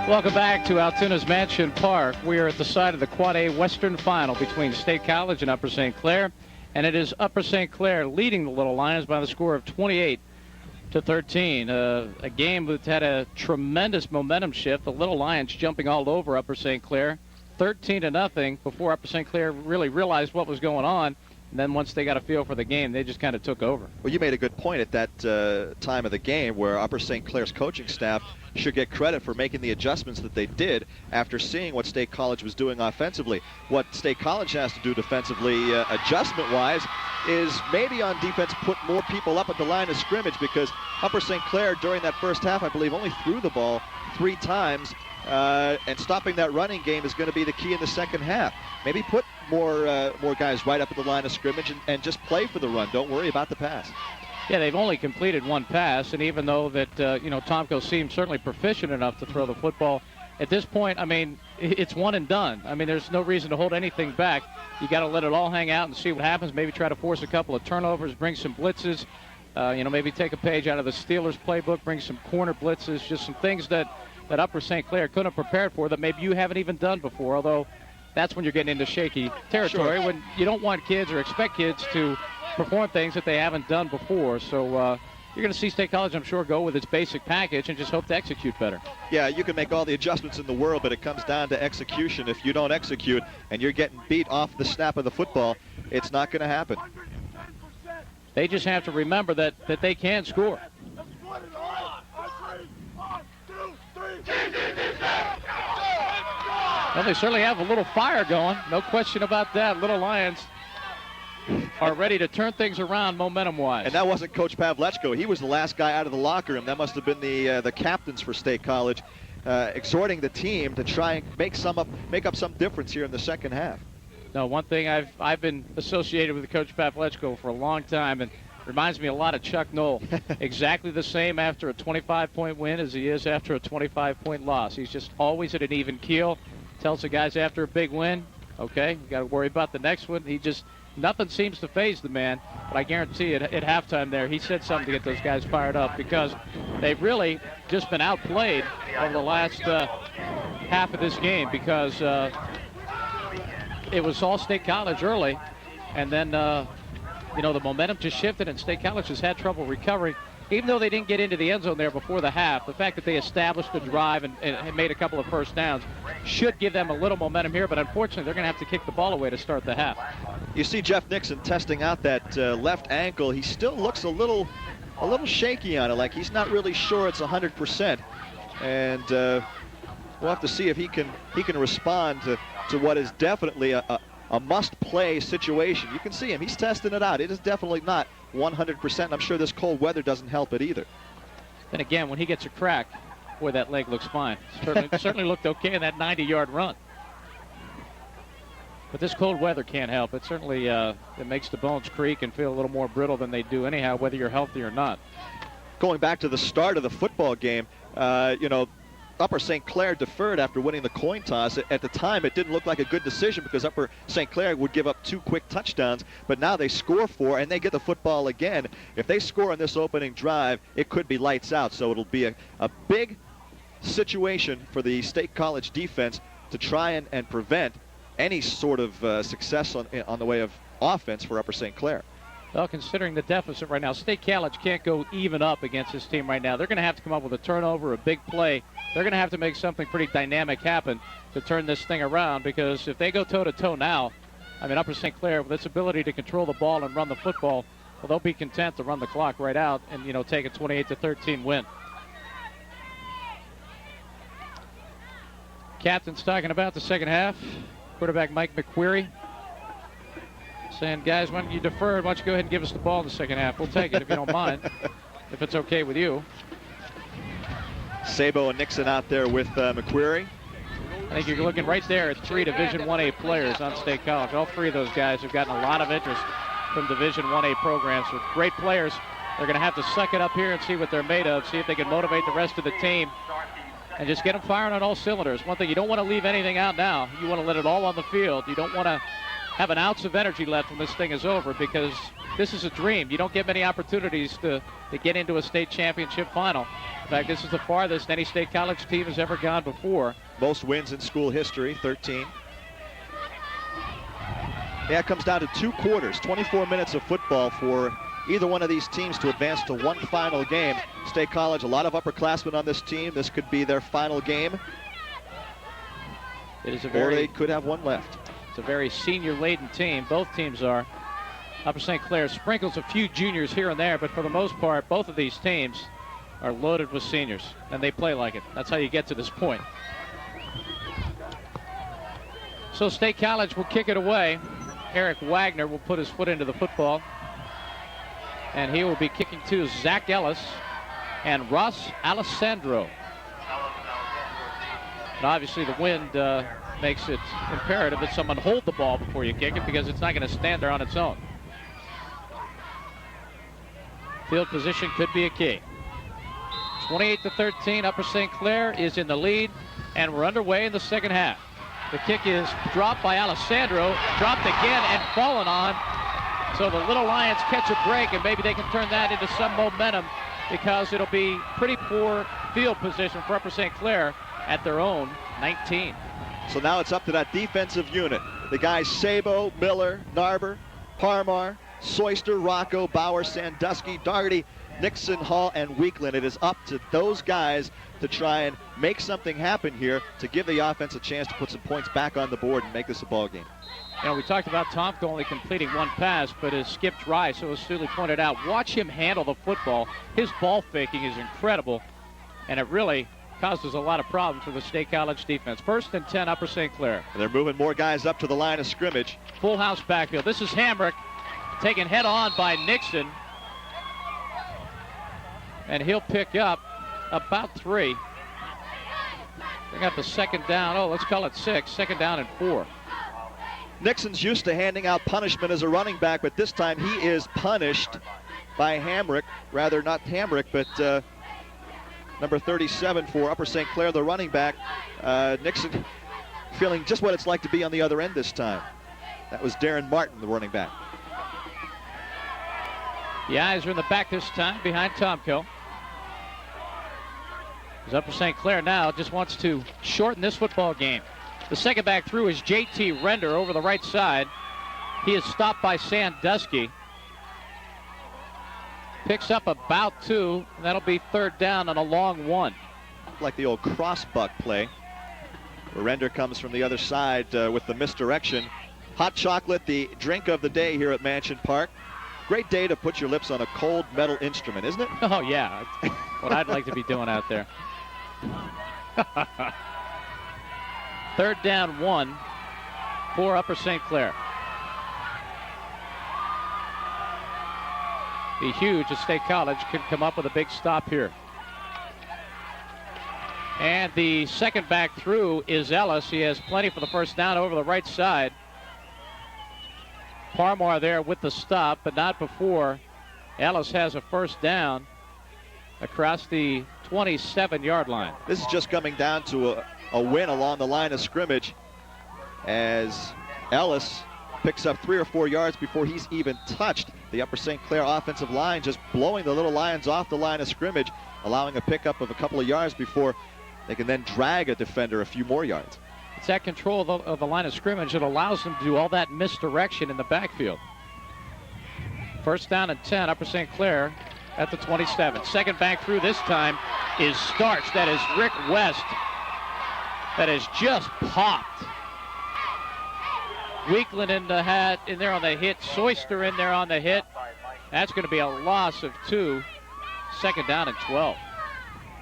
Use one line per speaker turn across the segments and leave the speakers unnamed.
Welcome back to Altoona's Mansion Park. We are at the side of the Quad A Western Final between State College and Upper St. Clair. And it is Upper St. Clair leading the Little Lions by the score of 28-13. A game that had a tremendous momentum shift. The Little Lions jumping all over Upper St. Clair, 13-0 before Upper St. Clair really realized what was going on. And then once they got a feel for the game, they just kind of took over.
Well, you made a good point at that time of the game where Upper St. Clair's coaching staff should get credit for making the adjustments that they did after seeing what State College was doing offensively. What State College has to do defensively, adjustment-wise, is maybe on defense put more people up at the line of scrimmage, because Upper St. Clair during that first half, I believe, only threw the ball 3 times. And stopping that running game is going to be the key in the second half. Maybe put more guys right up at the line of scrimmage and just play for the run. Don't worry about the pass.
Yeah, they've only completed 1 pass, and even though that Tomko seems certainly proficient enough to throw the football, at this point, I mean, it's one and done. I mean, there's no reason to hold anything back. You got to let it all hang out and see what happens. Maybe try to force a couple of turnovers, bring some blitzes. Maybe take a page out of the Steelers playbook, bring some corner blitzes, just some things that Upper St. Clair couldn't have prepared for that maybe you haven't even done before, although that's when you're getting into shaky territory, when you don't want kids or expect kids to perform things that they haven't done before. So you're going to see State College, I'm sure, go with its basic package and just hope to execute better.
Yeah, you can make all the adjustments in the world, but it comes down to execution. If you don't execute and you're getting beat off the snap of the football, it's not going to happen.
They just have to remember that they can score. Well, they certainly have a little fire going. No question about that. Little Lions are ready to turn things around momentum-wise.
And that wasn't Coach Pavlechko. He was the last guy out of the locker room. That must have been the captains for State College, exhorting the team to try and make up some difference here in the second half.
No, one thing I've been associated with Coach Pavlechko for a long time, and reminds me a lot of Chuck Knoll. Exactly the same after a 25-point win as he is after a 25-point loss. He's just always at an even keel. Tells the guys after a big win, okay, you got to worry about the next one. Nothing seems to faze the man, but I guarantee you at halftime there, he said something to get those guys fired up, because they've really just been outplayed over the last half of this game, because it was all State College early, and then, the momentum just shifted, and State College has had trouble recovering. Even though they didn't get into the end zone there before the half, the fact that they established a drive and made a couple of first downs should give them a little momentum here, but unfortunately they're going to have to kick the ball away to start the half.
You see Jeff Nixon testing out that left ankle. He still looks a little shaky on it, like he's not really sure it's 100%. And we'll have to see if he can respond to what is definitely a must-play situation. You can see him. He's testing it out. It is definitely not 100%. I'm sure this cold weather doesn't help it either.
Then again, when he gets a crack, Boy, that leg looks fine. Certainly looked okay in that 90-yard run. But this cold weather can't help. It certainly it makes the bones creak and feel a little more brittle than they do anyhow, whether you're healthy or not.
Going back to the start of the football game, Upper St. Clair deferred after winning the coin toss. At the time, it didn't look like a good decision because Upper St. Clair would give up 2 quick touchdowns, but now they score 4 and they get the football again. If they score on this opening drive, it could be lights out. So it'll be a big situation for the State College defense to try and prevent any sort of success on the way of offense for Upper St. Clair.
Well, considering the deficit right now, State College can't go even up against this team right now. They're going to have to come up with a turnover, a big play. They're going to have to make something pretty dynamic happen to turn this thing around, because if they go toe-to-toe now, I mean, Upper St. Clair, with its ability to control the ball and run the football, well, they'll be content to run the clock right out and, take a 28-13 win. Captain's talking about the second half. Quarterback Mike McQuarrie saying, guys, why don't you defer? Why don't you go ahead and give us the ball in the second half? We'll take it if you don't mind, if it's okay with you.
Sabo and Nixon out there with McQuarrie.
I think you're looking right there at 3 Division 1A players on State College. All 3 of those guys have gotten a lot of interest from Division 1A programs with great players. They're going to have to suck it up here and see what they're made of, see if they can motivate the rest of the team and just get them firing on all cylinders. One thing, you don't want to leave anything out now. You want to let it all on the field. You don't want to have an ounce of energy left when this thing is over, because this is a dream. You don't get many opportunities to get into a state championship final. In fact, this is the farthest any State College team has ever gone before.
Most wins in school history, 13. Yeah, it comes down to 2 quarters, 24 minutes of football for either one of these teams to advance to one final game. State College, a lot of upperclassmen on this team. This could be their final game.
It is
or they could have one left.
It's a very senior-laden team. Both teams are. Upper St. Clair sprinkles a few juniors here and there, but for the most part, both of these teams are loaded with seniors, and they play like it. That's how you get to this point. So State College will kick it away. Eric Wagner will put his foot into the football, and he will be kicking to Zach Ellis and Ross Alessandro. And obviously the wind makes it imperative that someone hold the ball before you kick it, because it's not going to stand there on its own. Field position could be a key. 28-13, Upper St. Clair is in the lead, and we're underway in the second half. The kick is dropped by Alessandro, dropped again and fallen on. So the Little Lions catch a break, and maybe they can turn that into some momentum, because it'll be pretty poor field position for Upper St. Clair at their own 19.
So now it's up to that defensive unit. The guys Sabo, Miller, Narber, Parmar, Soyster, Rocco, Bauer, Sandusky, Daugherty, Nixon, Hall, and Weekland. It is up to those guys to try and make something happen here to give the offense a chance to put some points back on the board and make this a ball game.
We talked about Tomko only completing 1 pass, but as Skip Dry so astutely pointed out, watch him handle the football. His ball faking is incredible, and it really causes a lot of problems for the State College defense. 1st and 10, Upper St. Clair.
And they're moving more guys up to the line of scrimmage.
Full house backfield. This is Hamrick taken head on by Nixon, and he'll pick up about 3. Bring up the second down. Oh, let's call it 6. Second down and 4.
Nixon's used to handing out punishment as a running back, but this time he is punished by Hamrick. Rather, not Hamrick, but number 37 for Upper St. Clair, the running back. Nixon feeling just what it's like to be on the other end this time. That was Darren Martin, the running back.
The eyes are in the back this time, behind Tomko. As Upper St. Clair now just wants to shorten this football game. The second back through is J.T. Render over the right side. He is stopped by Sandusky. Picks up about 2, and that'll be 3rd down on a long 1.
Like the old cross-buck play, where Render comes from the other side with the misdirection. Hot chocolate, the drink of the day here at Mansion Park. Great day to put your lips on a cold metal instrument, isn't it?
Oh, yeah. What I'd like to be doing out there. 3rd down 1 for Upper St. Clair. Be huge if State College could come up with a big stop here. And the second back through is Ellis. He has plenty for the first down over the right side. Parmar there with the stop, but not before Ellis has a first down across the 27-yard line.
This is just coming down to a win along the line of scrimmage as Ellis picks up 3 or 4 yards before he's even touched the Upper St. Clair offensive line, just blowing the Little Lions off the line of scrimmage, allowing a pickup of a couple of yards before they can then drag a defender a few more yards.
It's that control of the line of scrimmage that allows them to do all that misdirection in the backfield. First down and 10, Upper St. Clair at the 27. Second back through this time is Starch. That is Rick West. That has just popped. Weakland in there on the hit. Soyster in there on the hit. That's going to be a loss of 2. Second down and 12.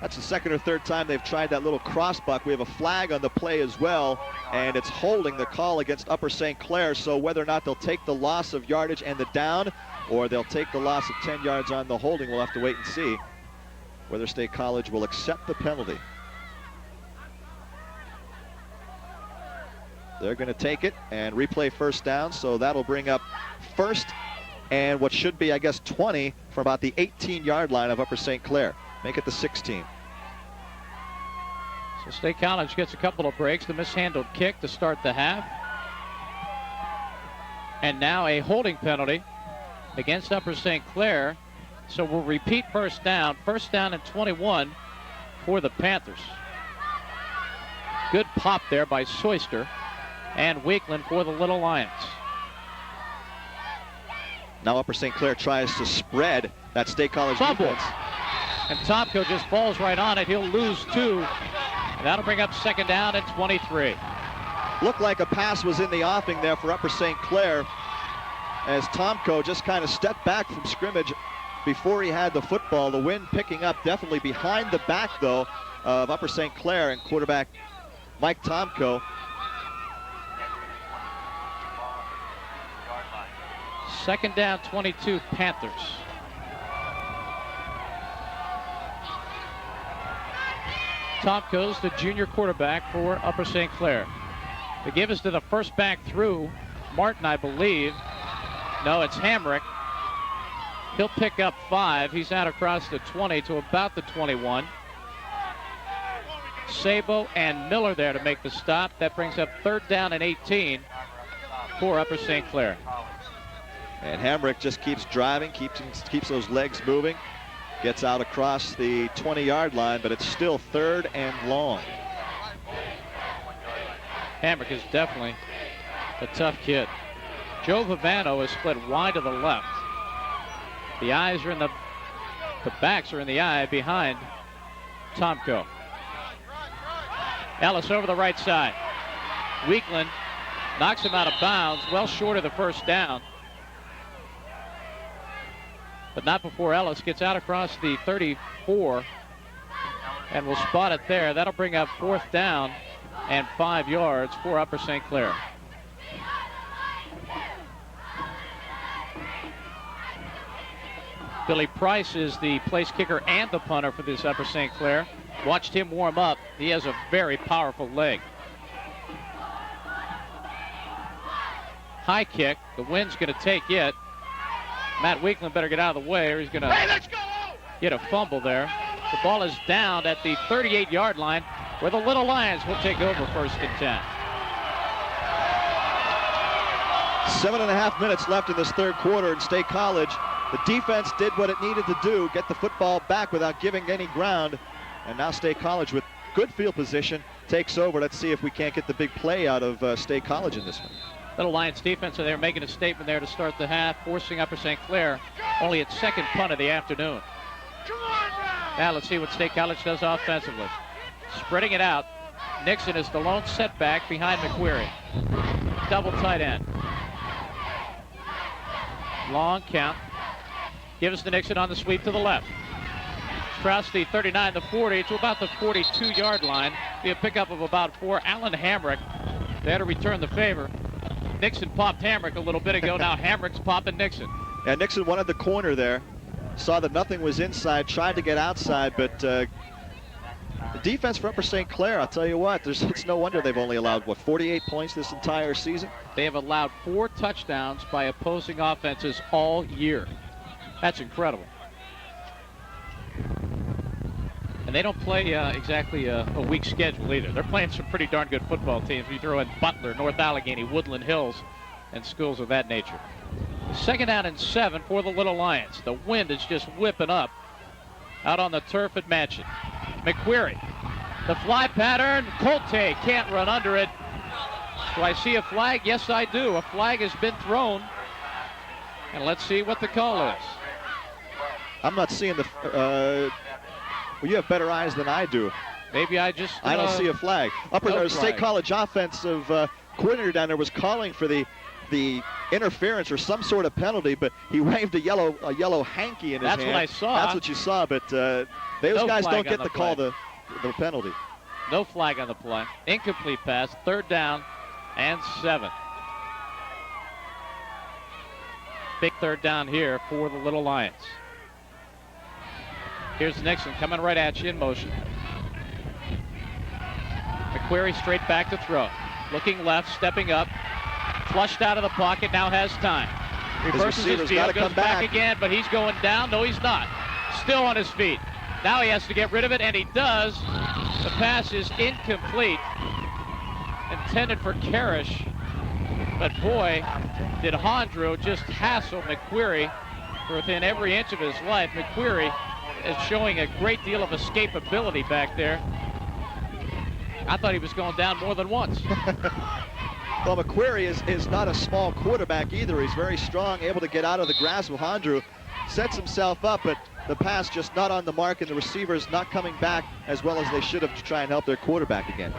That's the second or third time they've tried that little crossbuck. We have a flag on the play as well, and it's holding the call against Upper St. Clair. So whether or not they'll take the loss of yardage and the down, or they'll take the loss of 10 yards on the holding, we'll have to wait and see whether State College will accept the penalty. They're going to take it and replay first down, so that'll bring up first and what should be, I guess, 20 from about the 18-yard line of Upper St. Clair. Make it the 16.
So State College gets a couple of breaks. The mishandled kick to start the half. And now a holding penalty against Upper St. Clair. So we'll repeat first down. First down and 21 for the Panthers. Good pop there by Soyster and Weakland for the Little Lions.
Now Upper St. Clair tries to spread that State College defense.
And Tomko just falls right on it. He'll lose 2. And that'll bring up second down at 23.
Looked like a pass was in the offing there for Upper St. Clair as Tomko just kind of stepped back from scrimmage before he had the football. The wind picking up definitely behind the back, though, of Upper St. Clair and quarterback Mike Tomko.
Second down, 22, Panthers. Tomko's the junior quarterback for Upper St. Clair. The give is to the first back through. Martin, I believe. No, it's Hamrick. He'll pick up 5. He's out across the 20 to about the 21. Sabo and Miller there to make the stop. That brings up third down and 18 for Upper St. Clair.
And Hamrick just keeps driving, keeps those legs moving. Gets out across the 20-yard line, but it's still third and long.
Hamrick is definitely a tough kid. Joe Vivano is split wide to the left. The eyes are in the backs are in the eye behind Tomko. Ellis over the right side. Weakland knocks him out of bounds, well short of the first down. But not before Ellis gets out across the 34 and will spot it there. That'll bring up fourth down and 5 yards for Upper St. Clair. Billy Price is the place kicker and the punter for this Upper St. Clair. Watched him warm up. He has a very powerful leg. High kick. The wind's going to take it. Matt Weakland better get out of the way or he's going to get a fumble there. The ball is down at the 38-yard line where the Little Lions will take over first and 10.
7.5 minutes left in this third quarter in State College. The defense did what it needed to do, get the football back without giving any ground. And now State College with good field position takes over. Let's see if we can't get the big play out of State College in this one.
Little Lions defense, so they're making a statement there to start the half, forcing Upper St. Clair only its second punt of the afternoon. Now let's see what State College does offensively. Spreading it out. Nixon is the lone setback behind McQuarrie. Double tight end. Long count. Gives to Nixon on the sweep to the left. Across the 39, the 40 to about the 42-yard line. Be a pickup of about 4. Alan Hamrick there to return the favor. Nixon popped Hamrick a little bit ago. Now Hamrick's popping Nixon.
And Nixon wanted the corner there. Saw that nothing was inside, tried to get outside, but The defense for Upper St. Clair, I'll tell you what, it's no wonder they've only allowed, 48 points this entire season?
They have allowed 4 touchdowns by opposing offenses all year. That's incredible. And they don't play exactly a weak schedule either. They're playing some pretty darn good football teams. You throw in Butler, North Allegheny, Woodland Hills, and schools of that nature. 2nd down and 7 for the Little Lions. The wind is just whipping up out on the turf at Mansion. McQuarrie, the fly pattern. Colte can't run under it. Do I see a flag? Yes, I do. A flag has been thrown. And let's see what the call is.
I'm not seeing the... well, you have better eyes than I do.
Maybe I just...
I don't see a flag. Upper State College offensive coordinator down there was calling for the interference or some sort of penalty, but he waved a yellow hanky in his hand.
That's what I saw.
That's what you saw, but those guys don't get to call the penalty.
No flag on the play. Incomplete pass. 3rd down and 7. Big 3rd down here for the Little Lions. Here's Nixon coming right at you in motion. McQuarrie straight back to throw. Looking left, stepping up. Flushed out of the pocket, now has time. Reverses his field, goes back again, but he's going down. No, he's not. Still on his feet. Now he has to get rid of it, and he does. The pass is incomplete. Intended for Karish. But boy, did Hondro just hassle McQuarrie for within every inch of his life. McQuarrie is showing a great deal of escapability back there. I thought he was going down more than once.
Well, McQuarrie is not a small quarterback either. He's very strong, able to get out of the grasp of Hondru. Sets himself up, but the pass just not on the mark, and the receivers not coming back as well as they should have to try and help their quarterback again.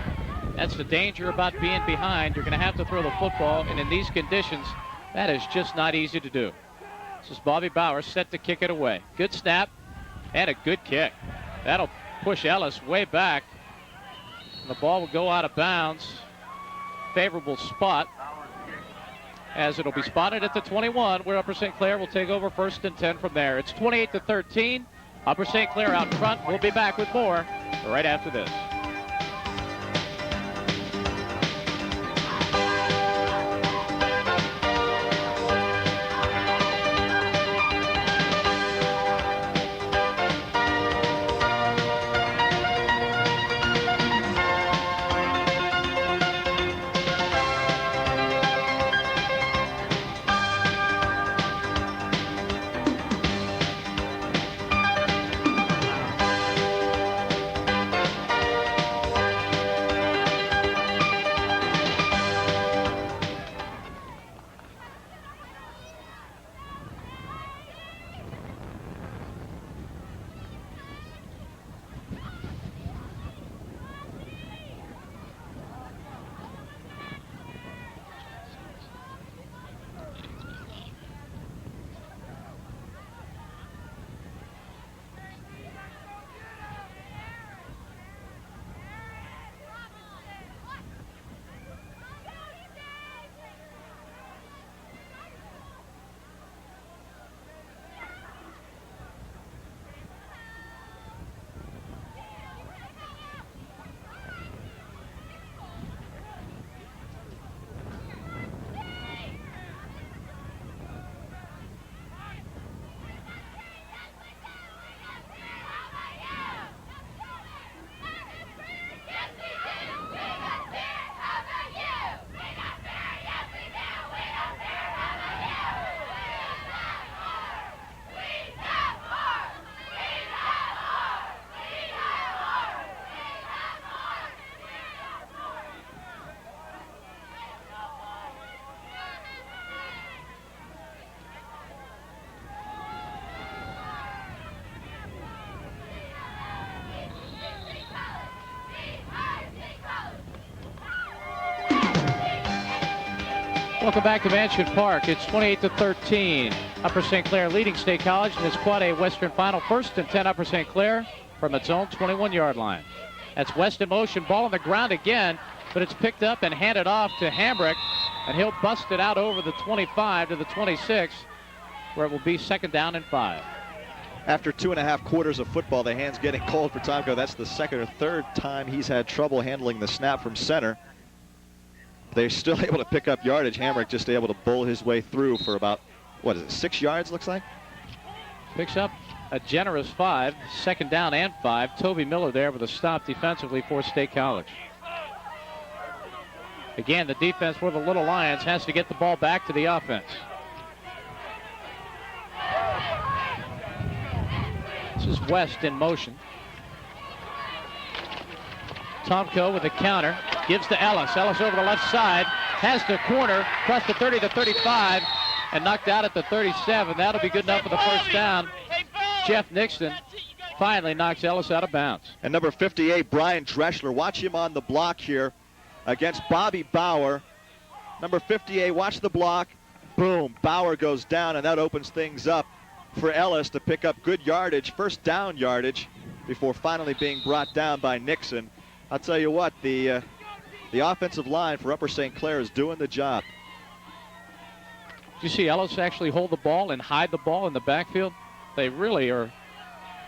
That's the danger about being behind. You're going to have to throw the football, and in these conditions, that is just not easy to do. This is Bobby Bauer set to kick it away. Good snap and a good kick. That'll push Ellis way back. The ball will go out of bounds. Favorable spot as it'll be spotted at the 21, where Upper St. Clair will take over 1st and 10 from there. It's 28-13. Upper St. Clair out front. We'll be back with more right after this. Welcome back to Mansion Park. It's 28-13. Upper St. Clair leading State College in this Quad A Western Final. 1st and 10 Upper St. Clair from its own 21-yard line. That's West in motion. Ball on the ground again, but it's picked up and handed off to Hambrick, and he'll bust it out over the 25 to the 26, where it will be 2nd down and 5.
after 2.5 quarters of football, the hand's getting cold for Tomko. That's the second or third time he's had trouble handling the snap from center. They're still able to pick up yardage. Hamrick just able to bull his way through for about, what is it, 6 yards, looks like?
Picks up a generous 5, second down and 5. Toby Miller there with a stop defensively for State College. Again, the defense for the Little Lions has to get the ball back to the offense. This is West in motion. Tomko with a counter, gives to Ellis. Ellis over the left side, has the corner, across the 30 to 35, and knocked out at the 37. That'll be good enough for the first down. Jeff Nixon finally knocks Ellis out of bounds.
And number 58, Brian Dreschler. Watch him on the block here against Bobby Bauer. Number 58, watch the block. Boom, Bauer goes down, and that opens things up for Ellis to pick up good yardage, first down yardage, before finally being brought down by Nixon. I'll tell you what, the offensive line for Upper St. Clair is doing the job.
Did you see Ellis actually hold the ball and hide the ball in the backfield? They really are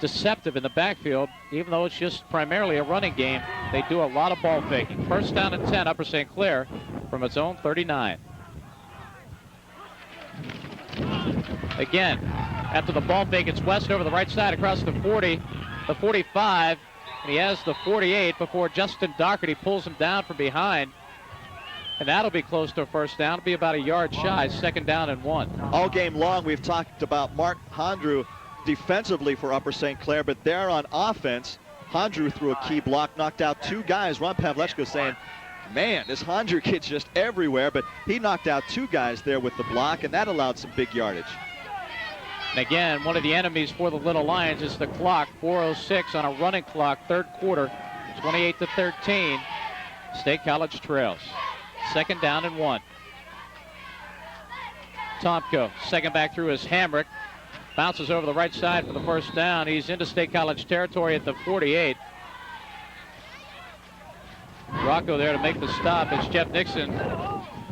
deceptive in the backfield, even though it's just primarily a running game. They do a lot of ball faking. First down and 10, Upper St. Clair from its own 39. Again, after the ball fake, it's West over the right side across the 40, the 45, and he has the 48 before Justin Doherty pulls him down from behind. And that'll be close to a first down. It'll be about a yard shy, second down and 1.
All game long, we've talked about Mark Hondrew defensively for Upper St. Clair, but there on offense, Hondrew threw a key block, knocked out 2 guys. Ron Pavlechko saying, man, this Hondrew kid's just everywhere, but he knocked out 2 guys there with the block, and that allowed some big yardage.
And again, one of the enemies for the Little Lions is the clock. 4:06 on a running clock, third quarter, 28 to 13. State College trails. Second down and 1. Tomko, second back through is Hamrick. Bounces over the right side for the first down. He's into State College territory at the 48. Rocco there to make the stop as Jeff Nixon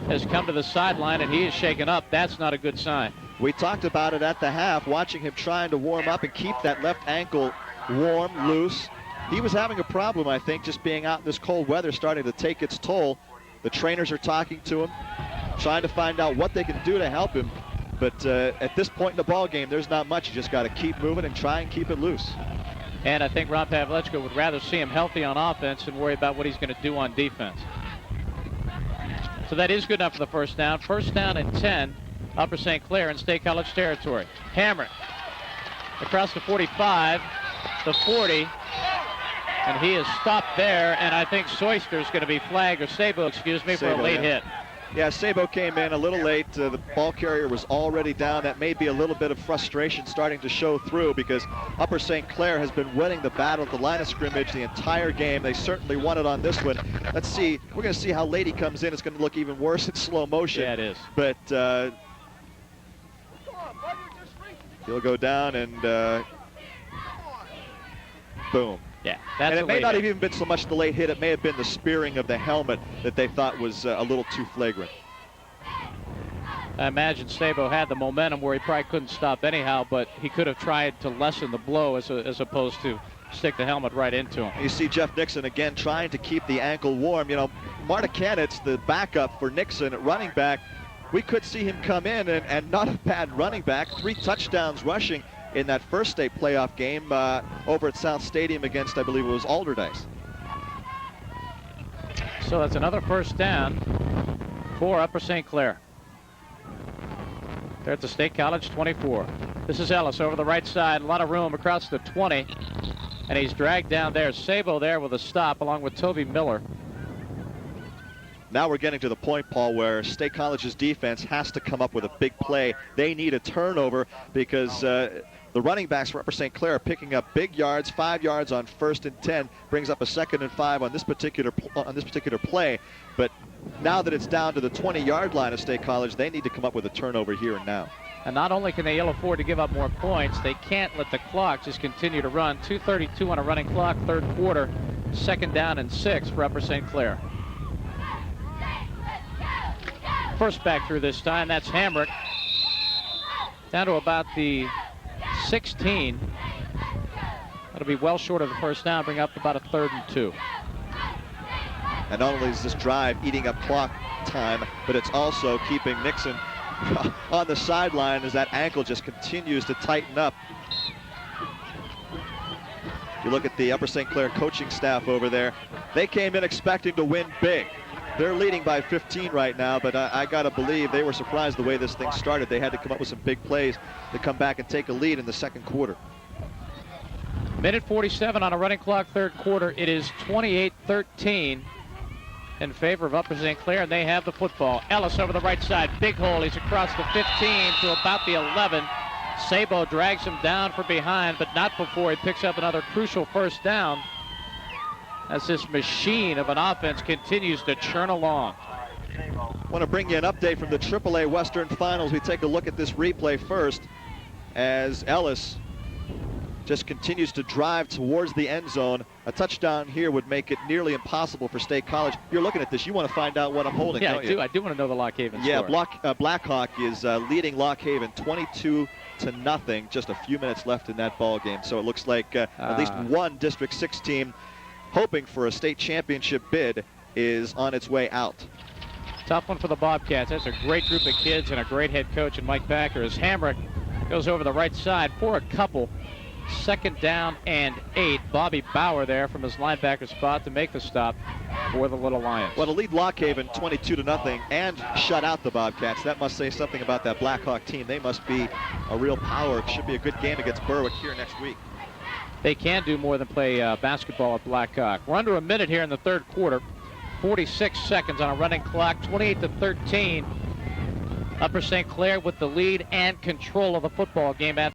has come to the sideline, and he is shaken up. That's not a good sign.
We talked about it at the half, watching him trying to warm up and keep that left ankle warm, loose. He was having a problem, I think, just being out in this cold weather, starting to take its toll. The trainers are talking to him, trying to find out what they can do to help him. But at this point in the ball game, there's not much. You just got to keep moving and try and keep it loose.
And I think Ron Pavlechko would rather see him healthy on offense and worry about what he's going to do on defense. So that is good enough for the first down. First down and 10, Upper St. Clair in State College territory. Hamrick across the 45, the 40, and he is stopped there, and I think Soyster is going to be flagged, or Sabo, excuse me, for a late hit.
Yeah, Sabo came in a little late. The ball carrier was already down. That may be a little bit of frustration starting to show through, because Upper St. Clair has been winning the battle at the line of scrimmage the entire game. They certainly won it on this one. Let's see. We're going to see how late he comes in. It's going to look even worse in slow motion.
Yeah, it is.
But he'll go down and boom.
Yeah, that's
and it may not
hit.
have even been so much the late hit. It may have been the spearing of the helmet that they thought was a little too flagrant.
I imagine Sabo had the momentum where he probably couldn't stop anyhow, but he could have tried to lessen the blow as opposed to stick the helmet right into him.
You see Jeff Nixon again trying to keep the ankle warm. You know, Marta Canitz, the backup for Nixon at running back, we could see him come in and not a bad running back. 3 touchdowns rushing in that first state playoff game over at South Stadium against, I believe it was Alderdice.
So that's another first down for Upper St. Clair. They're at the State College 24. This is Ellis over the right side, a lot of room across the 20, and he's dragged down there. Sabo there with a stop along with Toby Miller.
Now we're getting to the point, Paul, where State College's defense has to come up with a big play. They need a turnover because the running backs for Upper St. Clair are picking up big yards, 5 yards on 1st and 10, brings up a 2nd and 5 on this particular play. But now that it's down to the 20-yard line of State College, they need to come up with a turnover here and now.
And not only can they ill afford to give up more points, they can't let the clock just continue to run. 2:32 on a running clock, third quarter, second down and 6 for Upper St. Clair. First back through this time, that's Hamrick. Down to about the 16. That'll be well short of the first down, bring up about a 3rd and 2.
And not only is this drive eating up clock time, but it's also keeping Nixon on the sideline as that ankle just continues to tighten up. You look at the Upper St. Clair coaching staff over there. They came in expecting to win big. They're leading by 15 right now, but I got to believe they were surprised the way this thing started. They had to come up with some big plays to come back and take a lead in the second quarter.
Minute 47 on a running clock, third quarter. It is 28-13 in favor of Upper St. Clair, and they have the football. Ellis over the right side, big hole. He's across the 15 to about the 11. Sabo drags him down from behind, but not before he picks up another crucial first down as this machine of an offense continues to churn along.
I want to bring you an update from the AAA Western Finals. We take a look at this replay first as Ellis just continues to drive towards the end zone. A touchdown here would make it nearly impossible for State College. You're looking at this. You want to find out what I'm holding,
yeah,
don't you?
I do want to know the Lock Haven
yeah,
score.
Blackhawk is leading Lock Haven 22-0. Just a few minutes left in that ball game. So it looks like at least one District 6 team hoping for a state championship bid is on its way out.
Tough one for the Bobcats. That's a great group of kids and a great head coach in Mike Backer as Hamrick goes over the right side for a couple. 2nd down and 8. Bobby Bauer there from his linebacker spot to make the stop for the Little Lions.
Well, to lead Lock Haven 22-0 and shut out the Bobcats, that must say something about that Blackhawk team. They must be a real power. It should be a good game against Berwick here next week.
They can do more than play basketball at Blackhawk. We're under a minute here in the third quarter. 46 seconds on a running clock. 28-13. Upper St. Clair with the lead and control of the football game at